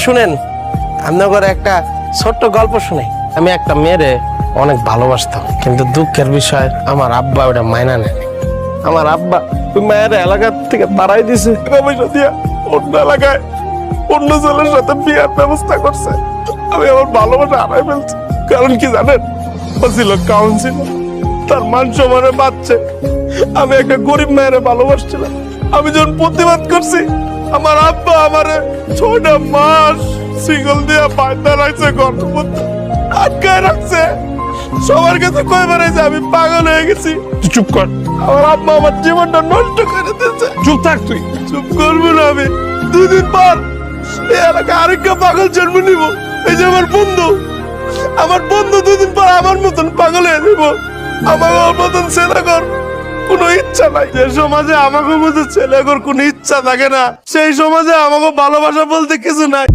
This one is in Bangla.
শুনেন, আপনাদের একটা ছোট্ট গল্প শুনে। আমি একটা মেয়েরে অনেক ভালোবাসতাম, কিন্তু দুঃখের বিষয় আমার আব্বা ওটা মাইনা নেয়। আমার আব্বা ওই মায়ের এলাকা থেকে তাড়াই দিছে, পয়সা দিয়া অন্য এলাকায় অন্য ছেলের সাথে বিয়ের ব্যবস্থা করছে। আমি আমার ভালোবাসা হারাই ফেলছি। কারণ কি জানেন, ও ছিল কাউন্সিলর, তার মান সম্মানে বাঁচছে। আমি একটা গরিব মেয়েরে ভালোবাসছিলাম। আমি যখন প্রতিবাদ করছি, আমার আব্বা আমারে 6টা মাস সিঙ্গল দিয়া বাঁধা রাখছে, ঘরের মধ্যে আটকায় রাখছে। সবার কাছে কই বেড়াইছে আমি পাগল হয়ে গেছি। চুপ কর, আমার আব্বা আমার জীবনটা নষ্ট করে দিয়েছে। চুপ থাক তুই। চুপ করবো না আমি। 2 দিন পর এই এলাকায় আরেকটা পাগল জন্ম নিব। এই যে আমার বন্ধু, আমার বন্ধু 2 দিন পর আমার মতন পাগল হয়ে দিব। আমার মতন ছেলেগর কোনো ইচ্ছা নাই। যে সমাজে আমাকে মতো ছেলেগর কোনো ইচ্ছা থাকে না, সেই সমাজে আমাকে ভালোবাসা বলতে কিছু নাই।